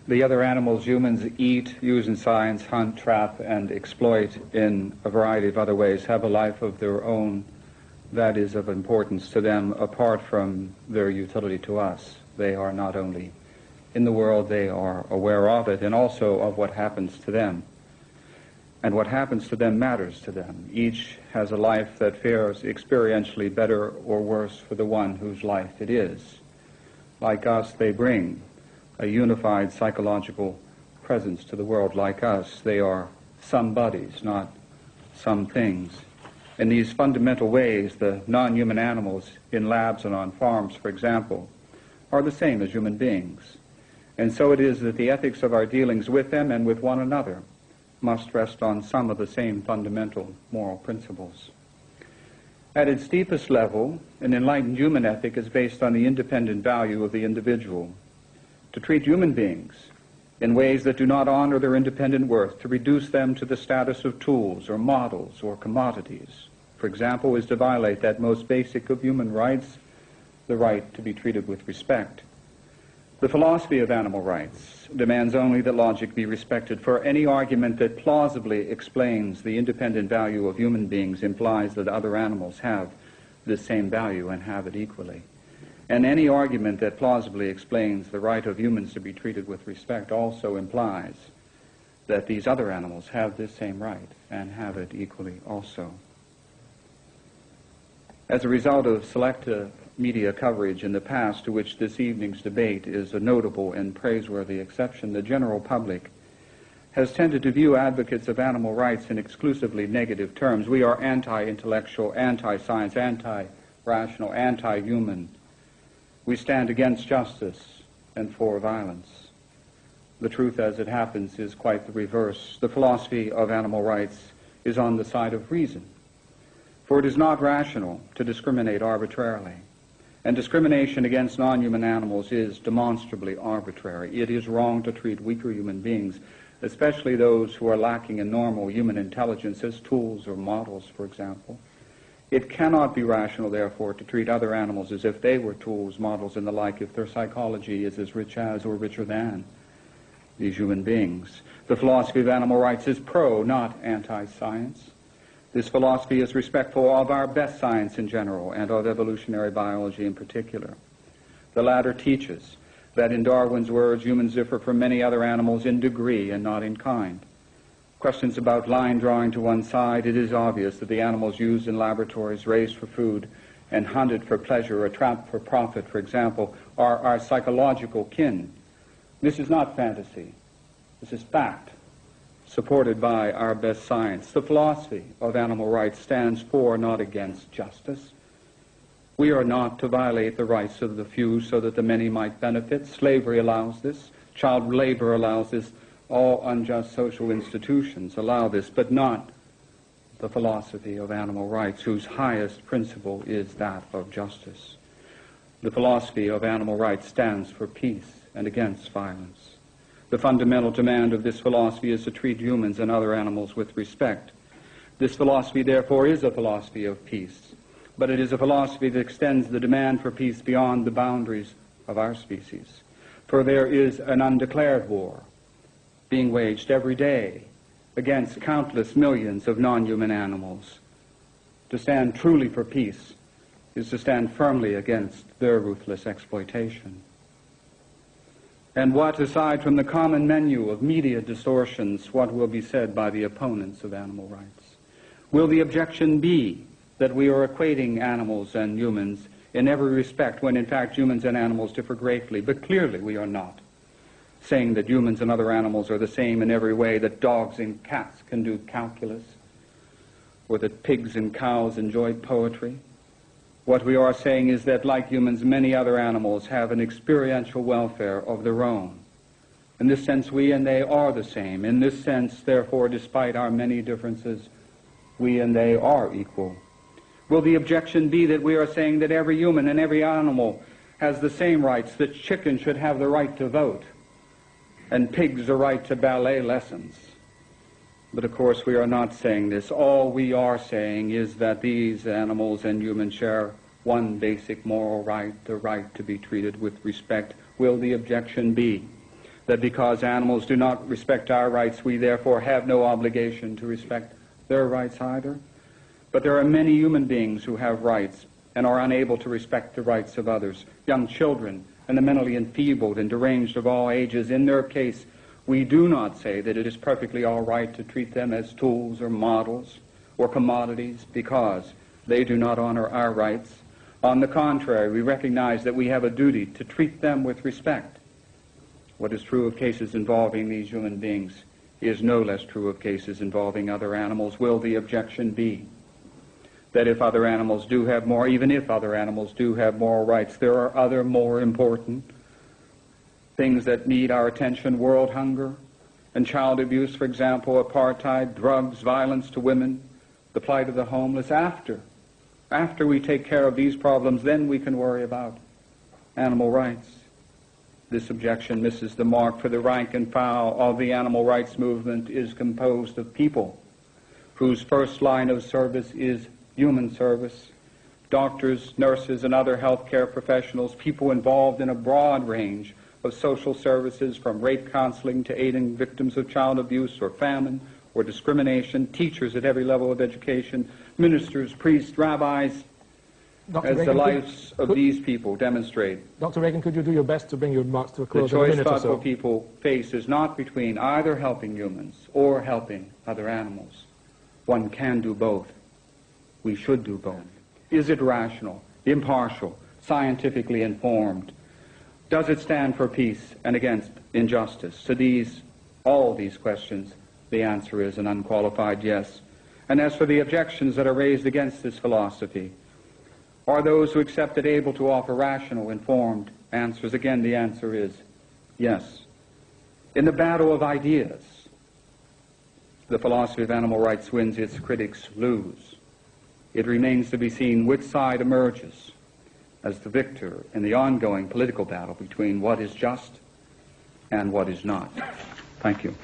The other animals humans eat, use in science, hunt, trap, and exploit in a variety of other ways have a life of their own that is of importance to them apart from their utility to us. They are not only in the world, they are aware of it and also of what happens to them. And what happens to them matters to them. Each has a life that fares experientially better or worse for the one whose life it is. Like us, they bring a unified psychological presence to the world. Like us, they are some bodies, not some things. In these fundamental ways, the non-human animals in labs and on farms, for example, are the same as human beings. And so it is that the ethics of our dealings with them and with one another must rest on some of the same fundamental moral principles. At its deepest level, an enlightened human ethic is based on the independent value of the individual. To treat human beings in ways that do not honor their independent worth, to reduce them to the status of tools or models or commodities, for example, is to violate that most basic of human rights, the right to be treated with respect. The philosophy of animal rights demands only that logic be respected, for any argument that plausibly explains the independent value of human beings implies that other animals have the same value and have it equally. And any argument that plausibly explains the right of humans to be treated with respect also implies that these other animals have this same right and have it equally also. As a result of selective media coverage in the past, to which this evening's debate is a notable and praiseworthy exception, the general public has tended to view advocates of animal rights in exclusively negative terms. We are anti-intellectual, anti-science, anti-rational, anti-human. We stand against justice and for violence. The truth, as it happens, is quite the reverse. The philosophy of animal rights is on the side of reason, for it is not rational to discriminate arbitrarily. And discrimination against non-human animals is demonstrably arbitrary. It is wrong to treat weaker human beings, especially those who are lacking in normal human intelligence, as tools or models, for example. It cannot be rational, therefore, to treat other animals as if they were tools, models, and the like, if their psychology is as rich as or richer than these human beings. The philosophy of animal rights is pro, not anti-science. This philosophy is respectful of our best science in general and of evolutionary biology in particular. The latter teaches that, in Darwin's words, humans differ from many other animals in degree and not in kind. Questions about line drawing to one side, it is obvious that the animals used in laboratories, raised for food, and hunted for pleasure or trapped for profit, for example, are our psychological kin. This is not fantasy. This is fact, supported by our best science. The philosophy of animal rights stands for, not against, justice. We are not to violate the rights of the few so that the many might benefit. Slavery allows this. Child labor allows this. All unjust social institutions allow this, but not the philosophy of animal rights, whose highest principle is that of justice. The philosophy of animal rights stands for peace and against violence. The fundamental demand of this philosophy is to treat humans and other animals with respect. This philosophy, therefore, is a philosophy of peace, but it is a philosophy that extends the demand for peace beyond the boundaries of our species. For there is an undeclared war being waged every day against countless millions of non-human animals. To stand truly for peace is to stand firmly against their ruthless exploitation. And what, aside from the common menu of media distortions, what will be said by the opponents of animal rights? Will the objection be that we are equating animals and humans in every respect, when in fact humans and animals differ greatly? But clearly we are not saying that humans and other animals are the same in every way, that dogs and cats can do calculus, or that pigs and cows enjoy poetry. What we are saying is that, like humans, many other animals have an experiential welfare of their own. In this sense, we and they are the same. In this sense, therefore, despite our many differences, we and they are equal. Will the objection be that we are saying that every human and every animal has the same rights, that chickens should have the right to vote, and pigs the right to ballet lessons? But of course we are not saying this. All we are saying is that these animals and humans share one basic moral right, the right to be treated with respect. Will the objection be that because animals do not respect our rights, we therefore have no obligation to respect their rights either. But there are many human beings who have rights and are unable to respect the rights of others. Young children and the mentally enfeebled and deranged of all ages. In their case, we do not say that it is perfectly all right to treat them as tools or models or commodities because they do not honor our rights. On the contrary, we recognize that we have a duty to treat them with respect. What is true of cases involving these human beings is no less true of cases involving other animals. Will the objection be that if other animals do have more, even if other animals do have moral rights, there are other more important things that need our attention? World hunger and child abuse, for example, apartheid, drugs, violence to women, the plight of the homeless. After we take care of these problems, then we can worry about animal rights. This objection misses the mark, for the rank and file of the animal rights movement is composed of people whose first line of service is human service. Doctors, nurses, and other healthcare professionals, people involved in a broad range of social services, from rape counseling to aiding victims of child abuse or famine or discrimination, teachers at every level of education, ministers, priests, rabbis. Dr. As Regan, the lives of these people demonstrate, Dr. Regan, could you do your best to bring your remarks to a close the in a choice minute or thoughtful so? people face is not between either helping humans or helping other animals. One can do both. We should do both. Is it rational, impartial, scientifically informed? Does it stand for peace and against injustice? To all these questions, the answer is an unqualified yes. And as for the objections that are raised against this philosophy, are those who accept it able to offer rational, informed answers? Again, the answer is yes. In the battle of ideas, the philosophy of animal rights wins, its critics lose. It remains to be seen which side emerges as the victor in the ongoing political battle between what is just and what is not. Thank you.